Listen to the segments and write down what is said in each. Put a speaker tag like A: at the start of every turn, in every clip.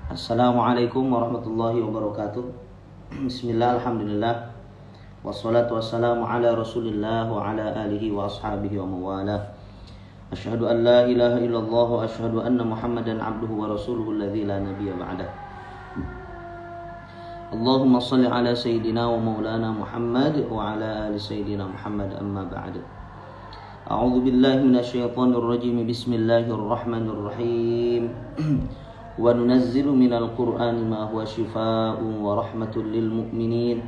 A: Assalamualaikum warahmatullahi wabarakatuh. Bismillah, alhamdulillah, wassalatu wassalamu ala rasulillah wa ala alihi wa ashabihi wa mawala. Asyhadu an la ilaha illallah wa asyhadu anna muhammadan abduhu wa rasuluhu alladzi la nabiyya ba'dah. Allahumma salli ala sayyidina wa maulana Muhammad wa ala ali sayyidina Muhammad, amma ba'd. A'udzu billahi minasyaitonir rajim. Bismillahirrahmanirrahim. Wa nunazzilu minal qur'ani ma huwa shifaa'un wa rahmatun lil mu'minin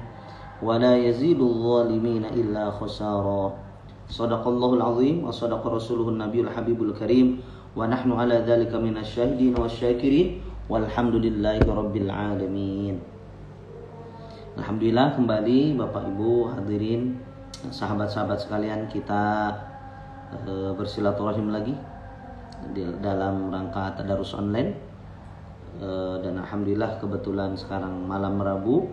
A: wa la yazidul zalimina illa khasara. Shadaqallahul azim wa shadaqa rasuluhun nabiyul habibul karim wa nahnu ala dzalika minasy syahidin wasyakirin walhamdulillahi rabbil alamin. Alhamdulillah, kembali Bapak Ibu hadirin, sahabat-sahabat sekalian, kita bersilaturahim lagi dalam rangka tadarus online. Dan alhamdulillah kebetulan sekarang malam Rabu,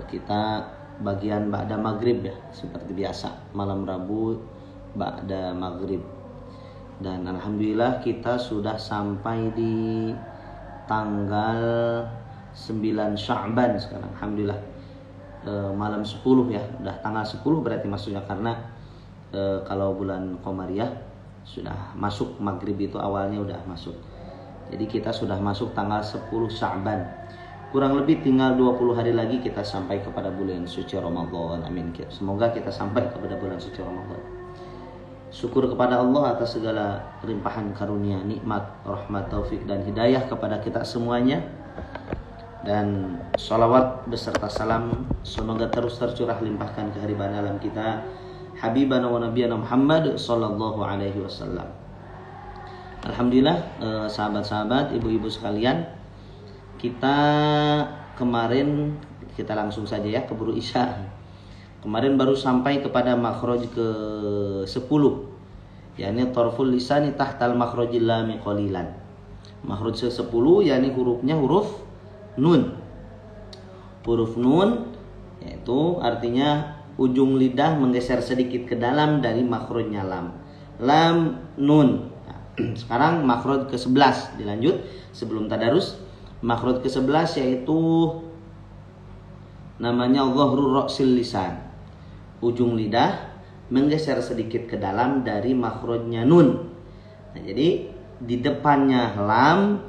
A: kita bagian ba'da maghrib ya, seperti biasa malam Rabu ba'da maghrib. Dan alhamdulillah kita sudah sampai di tanggal 9 Sya'ban sekarang, alhamdulillah. Malam 10 ya, udah tanggal 10 berarti maksudnya, karena kalau bulan Qomariyah sudah masuk maghrib, itu awalnya udah masuk. Jadi kita sudah masuk tanggal 10 Sya'ban. Kurang lebih tinggal 20 hari lagi kita sampai kepada bulan suci Ramadan. Amin. Semoga kita sampai kepada bulan suci Ramadan. Syukur kepada Allah atas segala limpahan karunia, nikmat, rahmat, taufik dan hidayah kepada kita semuanya. Dan sholawat beserta salam semoga terus tercurah limpahkan ke haribaan alam kita, Habibana wa Nabiyana Muhammad sallallahu alaihi wasallam. Alhamdulillah, sahabat-sahabat, ibu-ibu sekalian, kita kemarin, kita langsung saja ya keburu isya. Kemarin baru sampai kepada makhraj ke-10, yakni tarful lisani tahtal makhrajil lam qalilan. Makhraj ke-10 yakni hurufnya huruf nun. Huruf nun yaitu artinya ujung lidah menggeser sedikit ke dalam dari makhrajnya lam. Lam nun. Sekarang makhraj ke-11 dilanjut sebelum tadarus. Makhraj ke-11 yaitu namanya dhahrur ra'sil lisan. Ujung lidah menggeser sedikit ke dalam dari makhrajnya nun. Nah, jadi di depannya lam,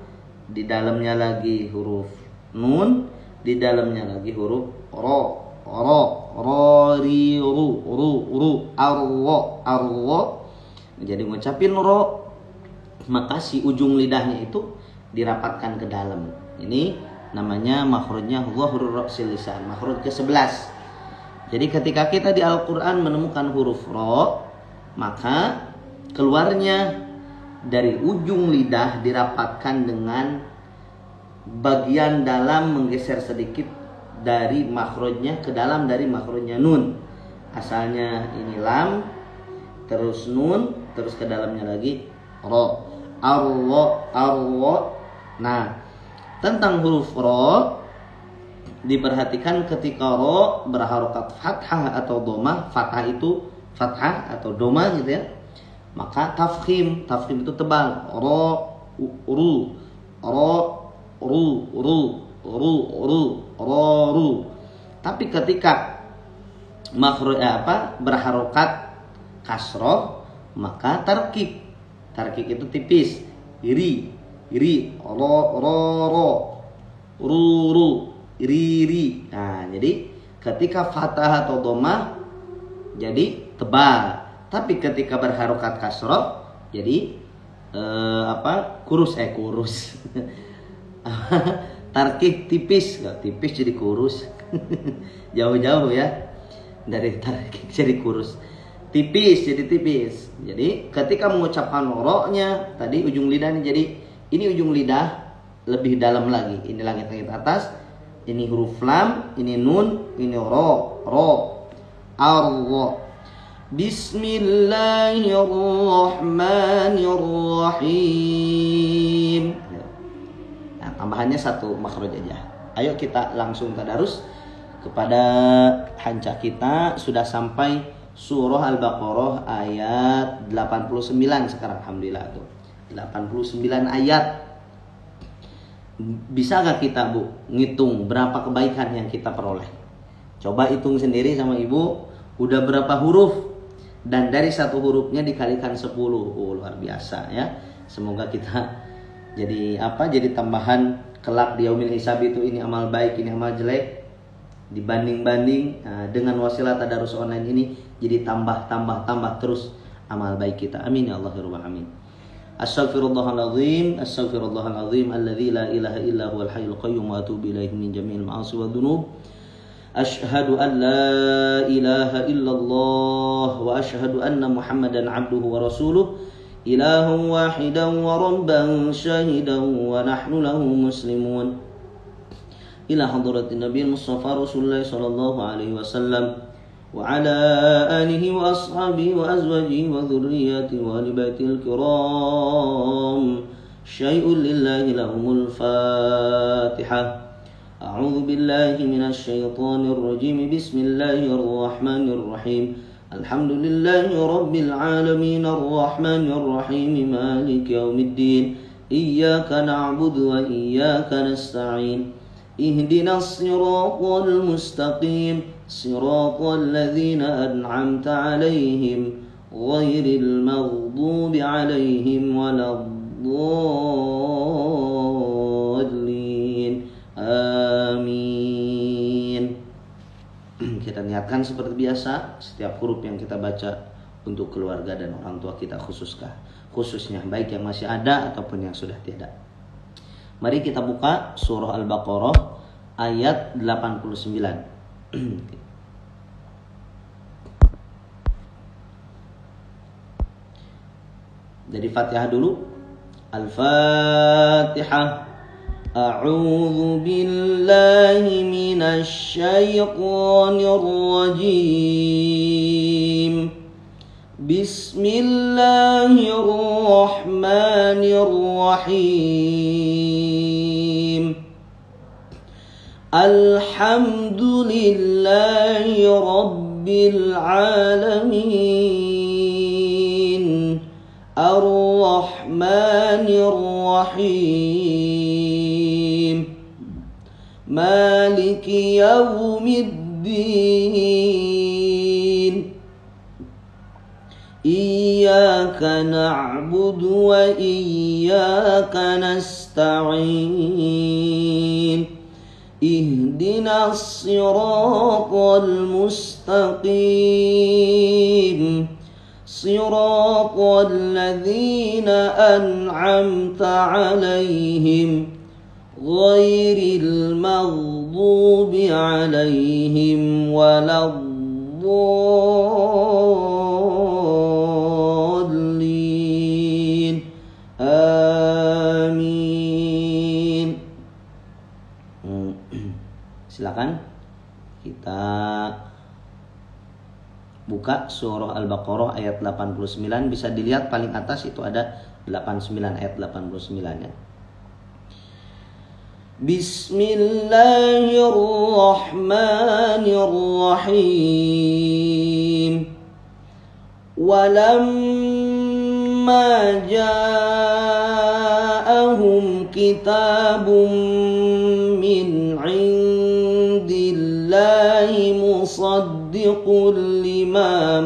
A: di dalamnya lagi huruf nun, di dalamnya lagi huruf ro, ri, ru, arwo. Jadi ngucapin ro, maka si ujung lidahnya itu dirapatkan ke dalam. Ini namanya makhrajnya dhahrur ra'sil lisan, makhraj ke-11. Jadi ketika kita di Al-Qur'an menemukan huruf ro, maka keluarnya dari ujung lidah dirapatkan dengan bagian dalam menggeser sedikit dari makhrajnya ke dalam dari makhrajnya nun. Asalnya ini lam, terus nun, terus ke dalamnya lagi ro. Arwo. Nah, tentang huruf ro, diperhatikan ketika ro berharokat fathah atau domah. Fathah itu fathah atau domah gitu ya. Maka tafkhim itu tebal. Ro, ru, ru. Tapi ketika berharokat kasroh, maka tarkik itu tipis. Iri, ro, ru, iri. Nah, jadi ketika fathah atau domah jadi tebal. Tapi ketika berharokat kasroh jadi kurus. Tarkik tipis jadi kurus. Jauh-jauh ya dari tarkik jadi kurus. Tipis jadi tipis. Jadi ketika mengucapkan ro-nya tadi ujung lidahnya, jadi ini ujung lidah lebih dalam lagi. Ini langit-langit atas, ini huruf lam, ini nun, ini ro, arwo. Bismillahirrahmanirrahim. Nah, tambahannya satu makhraj aja. Ayo kita langsung tadarus kepada hancah kita. Sudah sampai Surah Al-Baqarah ayat 89 sekarang, alhamdulillah tuh. 89 ayat. Bisa gak kita Bu ngitung berapa kebaikan yang kita peroleh? Coba hitung sendiri sama Ibu, udah berapa huruf? Dan dari satu hurufnya dikalikan 10. Luar biasa ya. Semoga kita jadi jadi tambahan kelak di yaumil hisab itu, ini amal baik, ini amal jelek, dibanding-banding dengan wasilah tadarus online ini, jadi tambah terus amal baik kita. Amin ya Allah ya rabbal alamin. Astaghfirullahaladzim, astaghfirullahaladzim alladzi la ilaha illa huwal hayyul qayyum wa atubu ilaihi min jami'il ma'asi wa dzunub. Asyhadu an la ilaha illallah wa asyhadu anna Muhammadan abduhu wa rasuluh. Ilahun wahidan wa rabban syahidan wa nahnu lahu muslimun. Ila hadratin Nabi Mustafa Rasulullah sallallahu alaihi wasallam wa ala alihi wa ashabihi wa azwajihi wa dhurriyyatihi wa ahli baitil kiram. Syai'un lillahi lahumul Fatihah. A'udzu billahi minasy syaithanir rajim. Bismillahir rahmanir rahim. Alhamdulillahi rabbil alamin arrahmanir rahim maliki yaumiddin. Iyyaka na'budu wa iyyaka nasta'in. Ihdinas siratal mustaqim. Siratal ladzina an'amta 'alaihim ghairil maghdubi 'alaihim waladdallin. Amin. Kita niatkan seperti biasa, setiap huruf yang kita baca untuk keluarga dan orang tua kita khususnya, baik yang masih ada ataupun yang sudah tiada. Mari kita buka surah Al-Baqarah ayat 89. Dari Fatihah dulu. Al-Fatihah. A'udzu billahi minasy syaithanir rajim. Bismillahirrahmanirrahim. Alhamdulillahi rabbil alamin. Ar-Rahmanir Rahim. Maliki yaumiddin. Iyyaka na'budu wa iyyaka nasta'in. Ihdinas siratal mustaqim. Siratal ladzina an'amta 'alaihim ghairil maghdubi 'alaihim waladdallin. Amin. Silakan kita buka surah Al-Baqarah ayat 89. Bisa dilihat paling atas itu ada 89, ayat 89 ya. Bismillahirrahmanirrahim. Walamma ja'ahum kitabun min 'indillahi musaddiqun lima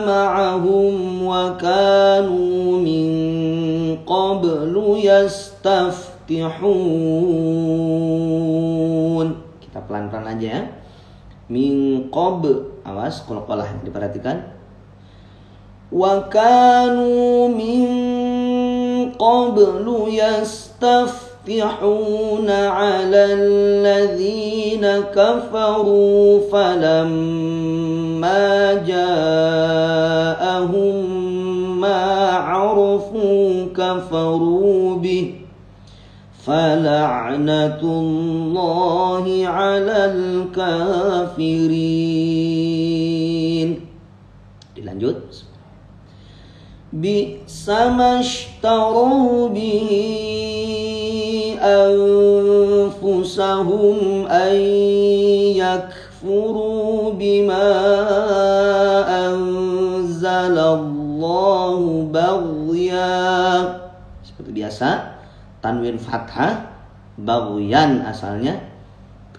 A: ma'ahum wa kanu min qablu yastaftihun. Kita pelan-pelan aja ya. Min qabl, awas qalqalah diperhatikan. Wa kanu min qablu yastaftihuna 'alal ladzina kafaru falamma ja'ahum ma 'arafu kafaru bih fala'natullahi 'alal kafirin. Dilanjut. Bi'sa mashtaru bihi anfusahum an yakfuru bima anzalallahu bagh biasa tanwin fathah baghyan asalnya,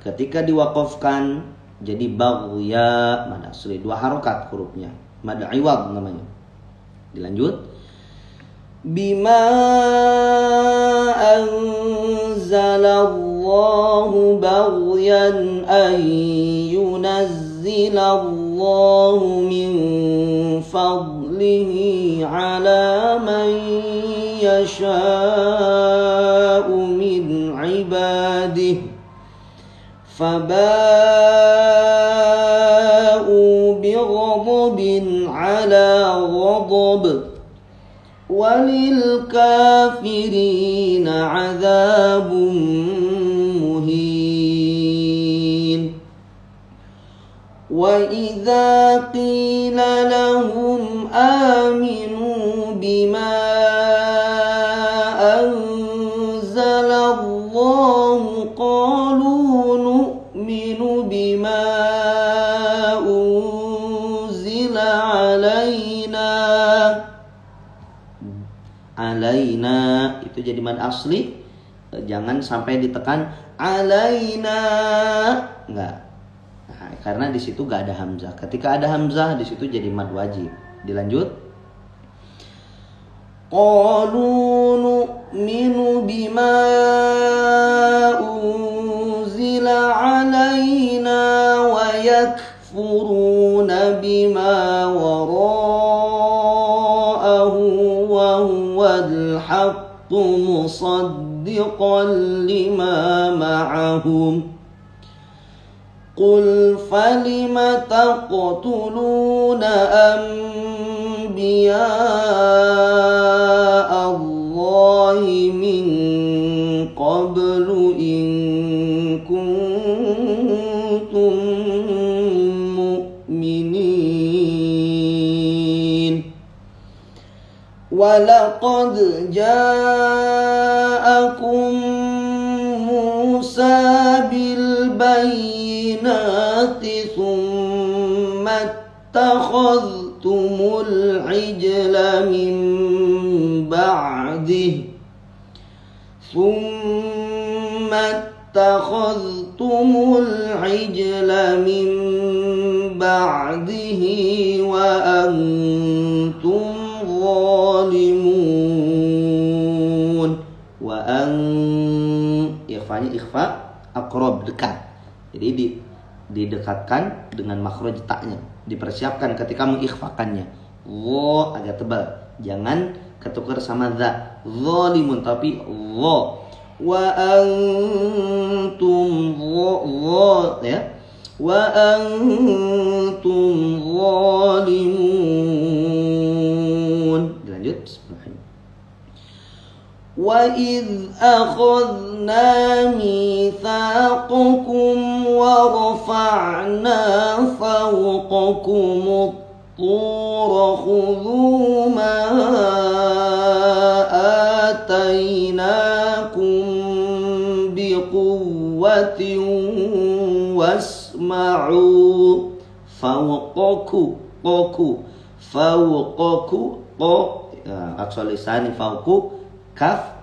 A: ketika diwaqafkan jadi baghya mad asli, 2 harokat hurufnya, mad iwad namanya. Dilanjut, bima anzalallahu baghyan an yunazzilallahu min fadlihi ala man yasha'u min ibadihi faba'u bighadabin ala ghadab walil kafirina adzabun muhin. Wa idza qila lahum aminu bima anzalallahu qalu nu'minu bima unzila alaina itu jadi mad asli, jangan sampai ditekan alaina, enggak. Nah, karena di situ enggak ada hamzah. Ketika ada hamzah di situ jadi mad wajib. Dilanjut, qalu nu'minu bima unzila alaina wa yakfuruna bima wara'ahu wa huwal haqqu musaddiqan lima ma'ahum qul falima taqtuluna anbiya Allahi min qablu in kuntum mu'minin walaqad ja'akum Musa bil bayyinati thumma ittakhadhtumul ijla min ba'dihi wa antum zalimun. Wa ikhfanya ikhfa aqrab, dekat. Jadi didekatkan dengan makhraj ta'nya, dipersiapkan ketika mengikhfakannya. Wo agak tebal, jangan ketukar sama za. Zalimun tapi wo. Wa antum ya. Wa antum zalimun. Dilanjut. Wa idh akhadna mitsaqakum wa rafa'na fawqakum at-tur khudhu ma atainakum biquwwatin wasma'u. Fawqaku aqsal lisani fawqu kaf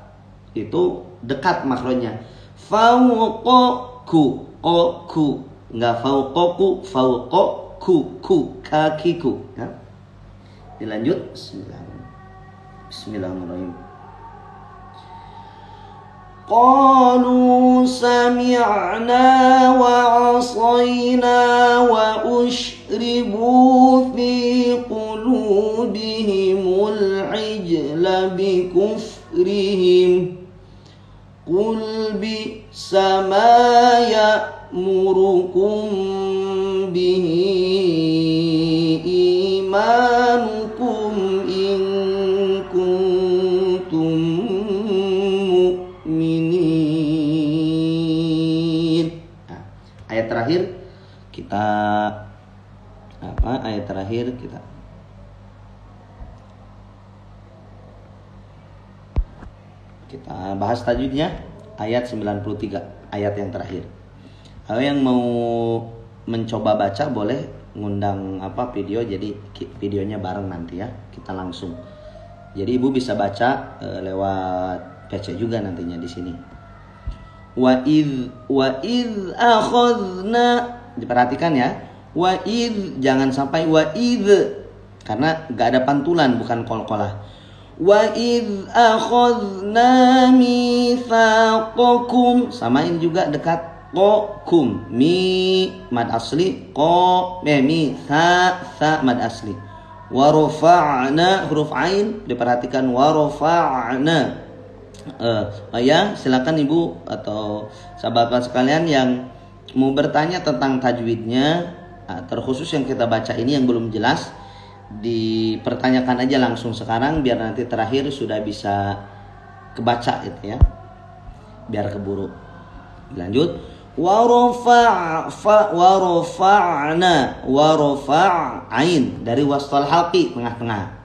A: itu dekat makronya. Fawqaku enggak fawqaku, fawqaku kakiku ya. Dilanjut. Bismillahirrahmanirrahim. Qalu sami'na wa 'asayna wa ushribu fi qulubihimul ijla bi kufrihim qul bi'sa ma ya'murukum bihi imanukum in kuntum mu'minin. Ayat terakhir kita bahas tajwidnya, ayat 93, ayat yang terakhir. Kalau yang mau mencoba baca boleh ngundang video, jadi videonya bareng nanti ya, kita langsung. Jadi ibu bisa baca lewat PC juga nantinya di sini. Wa id akhadna, diperhatikan ya. Wa id, jangan sampai wa id, karena gak ada pantulan, bukan qalqalah. Wa id akhadna mitsaqakum, samain juga dekat qakum, mi mad asli, qa mi sa mad asli. Wa rafa'na, huruf ain diperhatikan, wa rafa'na. Ya, silakan ibu atau sahabat sekalian yang mau bertanya tentang tajwidnya, terkhusus yang kita baca ini yang belum jelas, dipertanyakan aja langsung sekarang biar nanti terakhir sudah bisa kebaca gitu ya, biar keburu. Lanjut, wa rafa'ain dari wastal halqi tengah-tengah.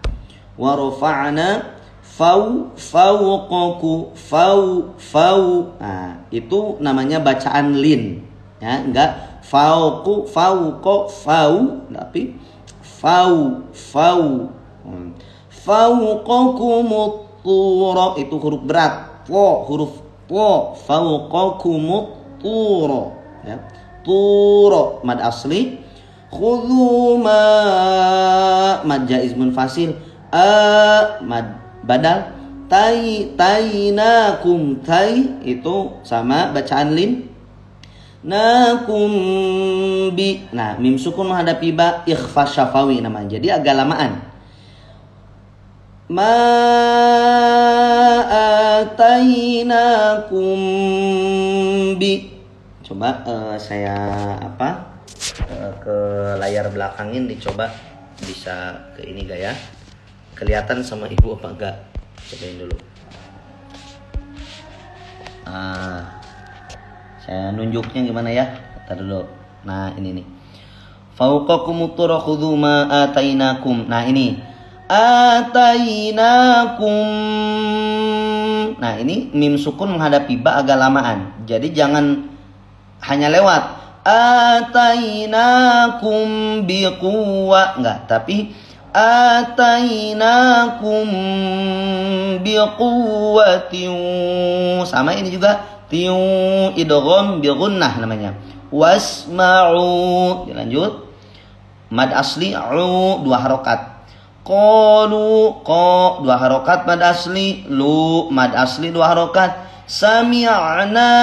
A: Wa rafa'na fauqaku, fau. Nah, itu namanya bacaan lin. Ya, enggak fauqu, fauqa, fau, tapi fau. Fauqakumut tura, itu huruf berat. Huruf po, fauqakumut tura. Ya. Tura mad asli. Khudhu mad jaiz munfasil. Mad badal. Tainakum, itu sama bacaan lin. Nakum bi, nah mim sukun menghadapi ba, ikhfa syafawi namanya, jadi agak lamaan. Ma atainakum bi, coba saya ke layar belakangin, dicoba bisa ke ini gak ya, kelihatan sama ibu apa enggak, cobain dulu. Saya nunjuknya gimana ya? Bentar dulu. Nah, ini nih. Fauqakumut tura khudhu ma atainakum. Nah, ini. Atainakum. Nah, ini mim sukun menghadapi ba agak lamaan. Jadi jangan hanya lewat atainakum biquwa, enggak, tapi atainakum biquwatin. Sama ini juga tiu, idgham bi gunnah namanya. Wasma'u, dilanjut. Mad asli u, 2 harokat. Qalu, qa, 2 harokat mad asli. Lu, mad asli 2 harokat. Sami'na,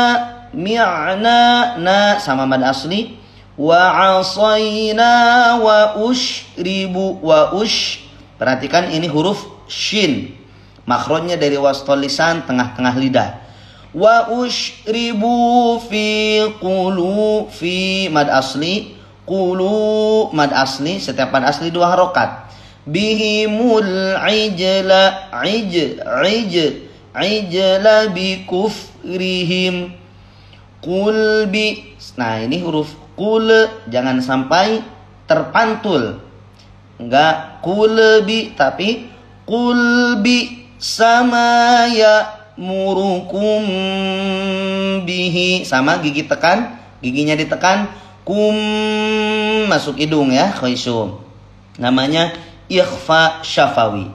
A: mi'na, na, sama mad asli. Wa asayna wa ushribu, wa ush. Perhatikan ini huruf shin, makhrajnya dari wasthul lisan, tengah-tengah lidah. Wa ushribu fi qulu, fi mad asli, qulu mad asli, setiap mad asli 2 harokat. Bihimul ijla, ijla bi kufrihim. Qul bi, nah ini huruf qul jangan sampai terpantul, enggak qul bi, tapi qul bi sama ya murukum bihi, sama gigi tekan, giginya ditekan, kum masuk hidung ya, khaisum, namanya ikhfa syafawi.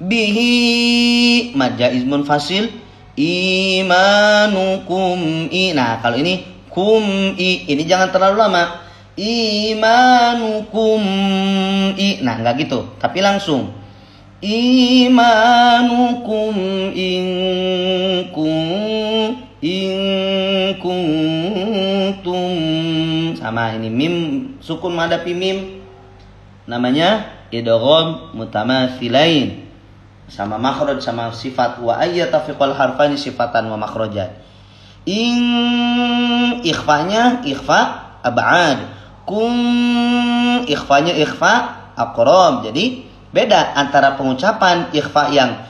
A: Bihi mad jaiz munfasil, imanukum i. Nah, kalau ini kum i, ini jangan terlalu lama. Imanukum i, nah enggak gitu, tapi langsung imanukum in kuntum, sama ini mim sukun menghadapi mim, namanya idgham mutamatsilain, sama makhraj sama sifat. Wa ayyatafiqal harfani sifatan wa makhrajan. Ikhfanya ikhfa ab'ad, kum ikhfanya ikhfa aqrab. Jadi beda antara pengucapan ikhfa yang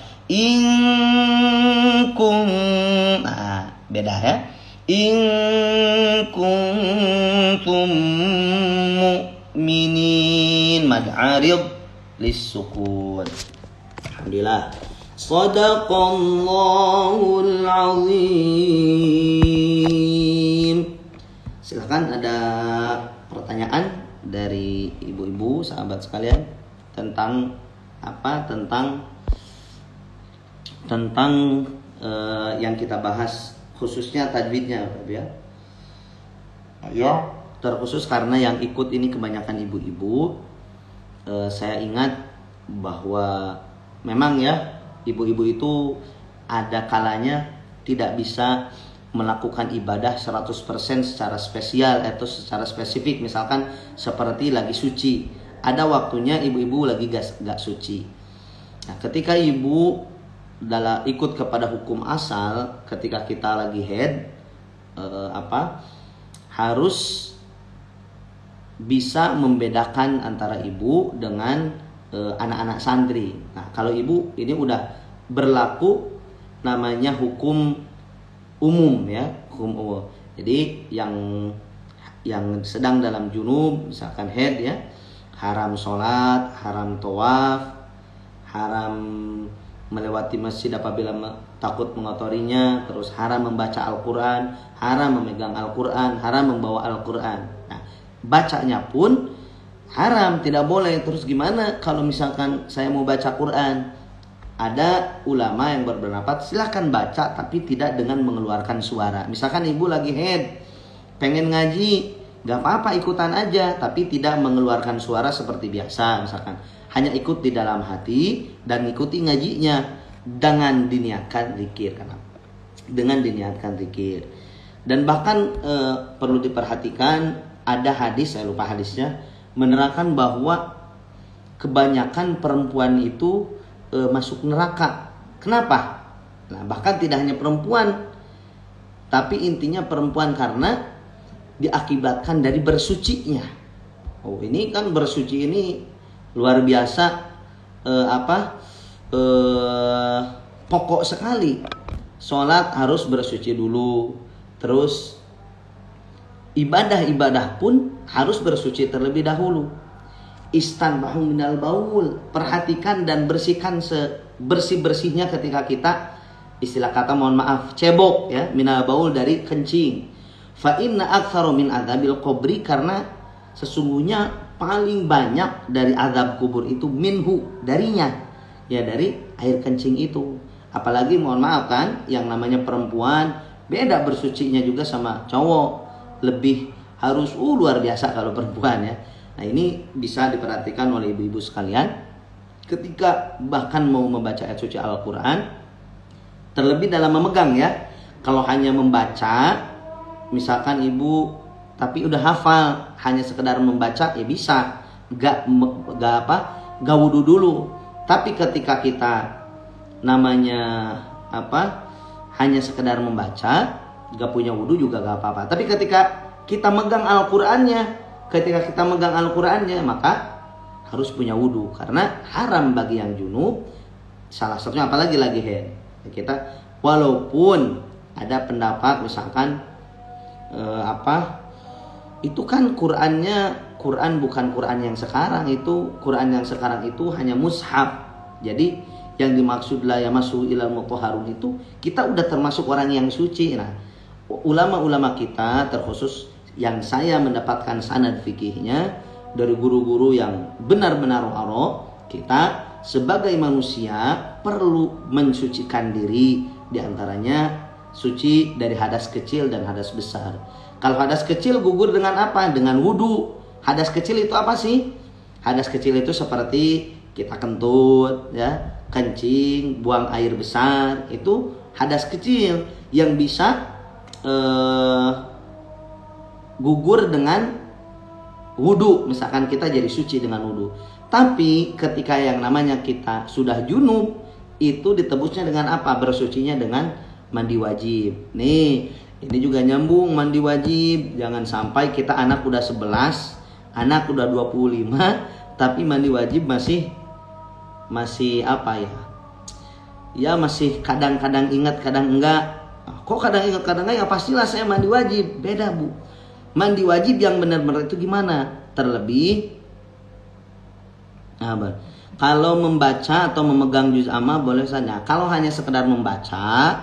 A: kum, nah beda ya. In kuntum mu'minin mad arid lis-sukun. Alhamdulillah. Shadaqallahul azim. Silakan, ada pertanyaan dari ibu-ibu sahabat sekalian tentang apa? Tentang yang kita bahas khususnya tajwidnya, ya.
B: Ya.
A: Terkhusus karena yang ikut ini kebanyakan ibu-ibu. Saya ingat bahwa memang ya ibu-ibu itu ada kalanya tidak bisa melakukan ibadah 100% secara spesial atau secara spesifik, misalkan seperti lagi suci. Ada waktunya ibu-ibu lagi gak suci. Nah, ketika ibu ikut kepada hukum asal, ketika kita lagi haid, harus bisa membedakan antara ibu dengan anak-anak santri. Nah, kalau ibu ini udah berlaku namanya hukum umum, ya, hukum umum. Jadi yang sedang dalam junub, misalkan haid, ya, haram sholat, haram tawaf, haram melewati masjid apabila takut mengotorinya, terus haram membaca Al-Quran, haram memegang Al-Quran, haram membawa Al-Quran. Nah, bacanya pun haram, tidak boleh. Terus gimana kalau misalkan saya mau baca Quran? Ada ulama yang berpendapat silahkan baca tapi tidak dengan mengeluarkan suara. Misalkan ibu lagi haid, pengen ngaji, gak apa-apa ikutan aja, tapi tidak mengeluarkan suara seperti biasa. Misalkan hanya ikut di dalam hati dan ikuti ngajinya dengan diniatkan zikir, dengan diniatkan zikir. Dan bahkan perlu diperhatikan, ada hadis, saya lupa hadisnya, menerangkan bahwa kebanyakan perempuan itu masuk neraka. Kenapa? Nah, bahkan tidak hanya perempuan, tapi intinya perempuan karena diakibatkan dari bersucinya. Oh, ini kan bersuci ini luar biasa, pokok sekali. Sholat harus bersuci dulu, terus ibadah pun harus bersuci terlebih dahulu. Istanbahu minal baul, perhatikan dan bersihkan sebersih-bersihnya ketika kita, istilah kata mohon maaf, cebok, ya, minal baul dari kencing. Fa inna aktsaru min adzabil qabri, karena sesungguhnya paling banyak dari azab kubur itu minhu, darinya, ya, dari air kencing itu. Apalagi mohon maaf kan, yang namanya perempuan beda bersucinya juga sama cowok, lebih harus luar biasa kalau perempuan, ya. Nah, ini bisa diperhatikan oleh ibu-ibu sekalian ketika bahkan mau membaca ayat suci Al-Quran, terlebih dalam memegang, ya. Kalau hanya membaca, misalkan ibu tapi udah hafal, hanya sekedar membaca, ya bisa, gak wudu dulu. Tapi ketika kita namanya hanya sekedar membaca, gak punya wudu juga gak apa-apa. Tapi ketika kita megang Al-Qur'annya, maka harus punya wudu, karena haram bagi yang junub, salah satunya apalagi lagi haid. Kita walaupun ada pendapat misalkan itu kan Quran bukan Quran yang sekarang itu. Quran yang sekarang itu hanya mushaf. Jadi yang dimaksud la yamassu ilal mutahharun itu kita udah termasuk orang yang suci. Nah, ulama-ulama kita, terkhusus yang saya mendapatkan sanad fikihnya dari guru-guru yang benar-benar arok, kita sebagai manusia perlu mensucikan diri, diantaranya suci dari hadas kecil dan hadas besar. Kalau hadas kecil gugur dengan apa? Dengan wudu. Hadas kecil itu apa sih? Hadas kecil itu seperti kita kentut, ya, kencing, buang air besar, itu hadas kecil yang bisa gugur dengan wudu. Misalkan kita jadi suci dengan wudu. Tapi ketika yang namanya kita sudah junub, itu ditebusnya dengan apa? Bersucinya dengan mandi wajib. Nih, ini juga nyambung, mandi wajib. Jangan sampai kita anak udah 11, anak udah 25, tapi mandi wajib masih ya masih kadang-kadang ingat, kadang enggak. Kok kadang ingat, kadang enggak? Ya pastilah saya mandi wajib. Beda, Bu. Mandi wajib yang benar-benar itu gimana? Terlebih kalau membaca atau memegang juz amma boleh saja. Kalau hanya sekedar membaca,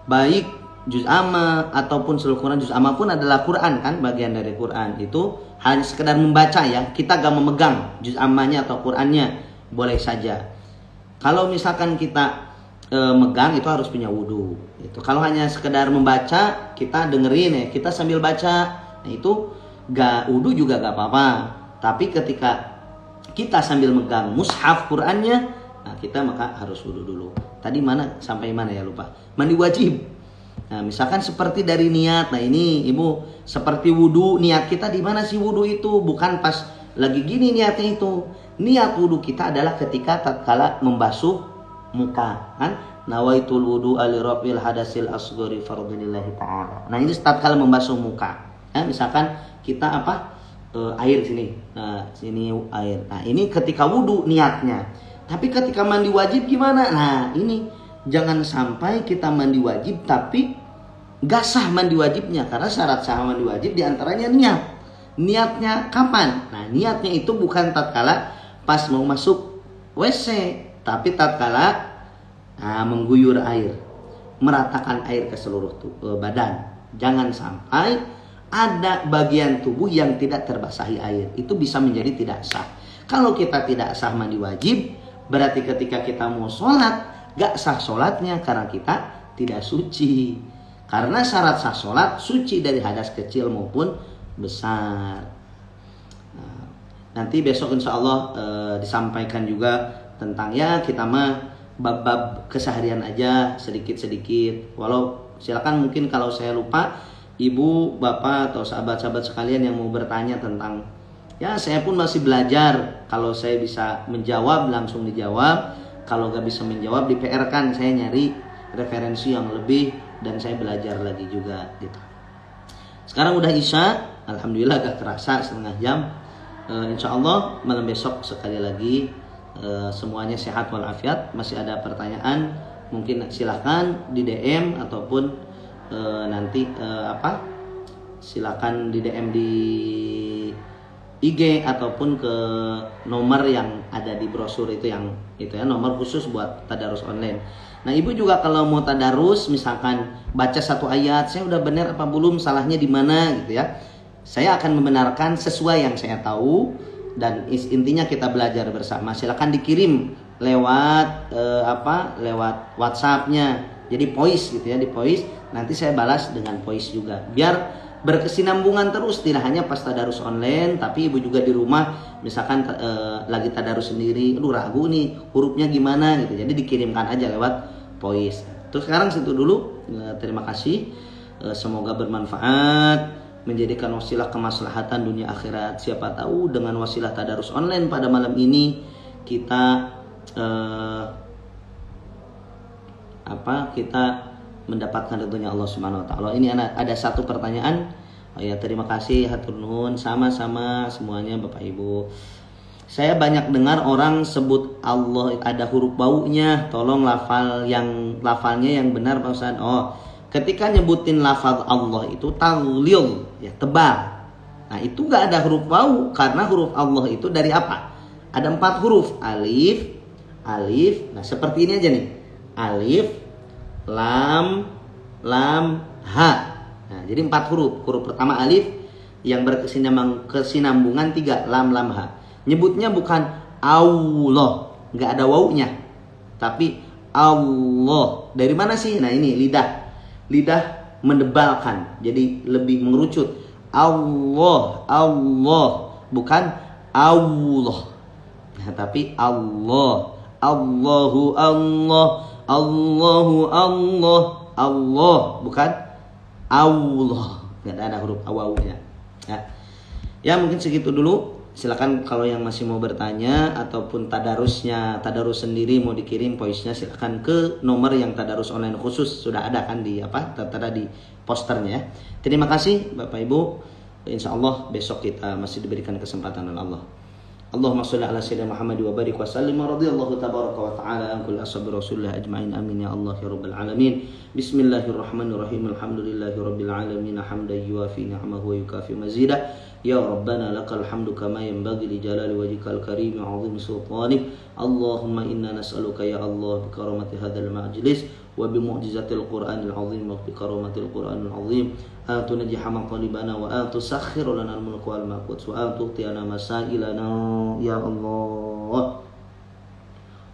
A: baik juz amma ataupun seluruh Quran, juz amma pun adalah Quran kan, bagian dari Quran. Itu hanya sekedar membaca, ya, kita gak memegang juz ammanya atau Qurannya, boleh saja. Kalau misalkan kita megang itu harus punya wudu. Itu kalau hanya sekedar membaca, kita dengerin ya, kita sambil baca, nah itu gak wudu juga gak apa-apa. Tapi ketika kita sambil megang mushaf Qur'annya, nah kita maka harus wudu dulu. Tadi sampai mana ya, lupa. Mandi wajib. Nah misalkan seperti dari niat, nah ini ibu seperti wudu, niat kita di mana sih wudu itu? Bukan pas lagi gini niatnya itu. Niat wudu kita adalah ketika tatkala membasuh muka, kan? Nawaitul wudu ali rafil hadasil asghari fardhilillahi ta'ala. Nah ini tatkala membasuh muka. Nah, misalkan kita air sini. Nah, sini air. Nah, ini ketika wudu niatnya. Tapi ketika mandi wajib gimana? Nah, ini jangan sampai kita mandi wajib tapi gak sah mandi wajibnya, karena syarat sah mandi wajib diantaranya niat. Niatnya kapan? Nah, niatnya itu bukan tatkala pas mau masuk WC, tapi tatkala mengguyur air, meratakan air ke seluruh badan. Jangan sampai ada bagian tubuh yang tidak terbasahi air, itu bisa menjadi tidak sah. Kalau kita tidak sah mandi wajib, berarti ketika kita mau sholat, gak sah sholatnya karena kita tidak suci. Karena syarat sah sholat suci dari hadas kecil maupun besar. Nah, nanti besok insya Allah disampaikan juga tentang kita bab-bab keseharian aja sedikit-sedikit. Walau silakan mungkin kalau saya lupa, ibu, bapak atau sahabat-sahabat sekalian yang mau bertanya tentang, saya pun masih belajar. Kalau saya bisa menjawab langsung dijawab, kalau gak bisa menjawab di PR kan, saya nyari referensi yang lebih dan saya belajar lagi juga gitu. Sekarang udah Isya, alhamdulillah gak terasa setengah jam. Insya Allah malam besok sekali lagi semuanya sehat walafiat. Masih ada pertanyaan mungkin silahkan di DM ataupun nanti silakan di DM di IG ataupun ke nomor yang ada di brosur itu ya, nomor khusus buat tadarus online. Nah ibu juga kalau mau tadarus, misalkan baca satu ayat, saya udah benar apa belum, salahnya di mana gitu ya, saya akan membenarkan sesuai yang saya tahu. Dan intinya kita belajar bersama. Silakan dikirim lewat lewat WhatsApp-nya. Jadi voice gitu ya, di voice. Nanti saya balas dengan voice juga. Biar berkesinambungan terus, tidak hanya pas tadarus online, tapi ibu juga di rumah misalkan lagi tadarus sendiri, ragu nih hurufnya gimana gitu. Jadi dikirimkan aja lewat voice. Terus sekarang situ dulu. Terima kasih. Semoga bermanfaat, menjadikan wasilah kemaslahatan dunia akhirat. Siapa tahu dengan wasilah tadarus online pada malam ini kita kita mendapatkan ridhonya Allah Subhanahu wa taala. Ini ada satu pertanyaan. Terima kasih hatur nuhun, sama-sama semuanya Bapak Ibu. Saya banyak dengar orang sebut Allah ada huruf baunya. Tolong lafalnya yang benar Pak Ustaz. Ketika nyebutin lafaz Allah itu taglil, tebal. Nah itu gak ada huruf bau, karena huruf Allah itu dari apa? Ada 4 huruf, alif. Nah seperti ini aja nih, alif, lam, ha. Nah jadi 4 huruf. Huruf pertama alif yang berkesinambungan 3, lam, ha. Nyebutnya bukan Allah, gak ada waunya, tapi Allah. Dari mana sih? Nah ini lidah mendebalkan, jadi lebih mengerucut. Allah, bukan Allah. Nah, tapi Allah, Allahu Allah, Allah, bukan Allah. Tidak ada huruf awawnya. Ya mungkin segitu dulu. Silakan kalau yang masih mau bertanya ataupun tadarus sendiri mau dikirim voice-nya, silakan ke nomor yang tadarus online khusus, sudah ada kan di tertera di posternya ya. Terima kasih Bapak Ibu. Insyaallah besok kita masih diberikan kesempatan oleh Allah. Allahumma shalli ala sayyidina Muhammad wa barik wa sallim radhiyallahu tabaraka wa ta'ala an kulli ashabi Rasulillah ajma'in amin ya Allah ya rabbal alamin. Bismillahirrahmanirrahim. Alhamdulillahirabbil alamin hamdan yuwafi ni'amahu wa yukafi mazidah. Ya Rabbana lakal hamdu kama yanbaghi li jalali wajhikal karim wa 'azimi sultanik. Allahumma inna nas'aluka ya Allah bi karamati hadzal majlis wa bi mu'jizatil Qur'anil 'azim wa bi karamatil Qur'anil 'azim an tunajjiha maqalibana wa an tusakhkhir lana al-mulk wal maqut wa an tu'tiyana masailana ya Allah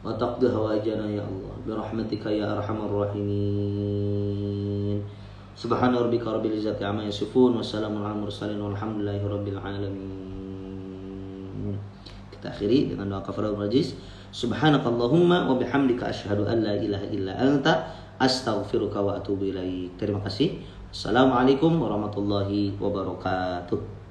A: wa taqdi hawaijana ya Allah birahmatika ya arhamar rahimin. Subhana rabbika rabbil izzati amma yasifun, wassalamun alal mursalin, walhamdulillahi rabbil alamin. Kita akhiri dengan doa kafaratul majlis. Subhanakallahumma wa bihamdika asyhadu an la ilaha illa anta astaghfiruka wa atubu ilaik. Terima kasih. Assalamualaikum warahmatullahi wabarakatuh.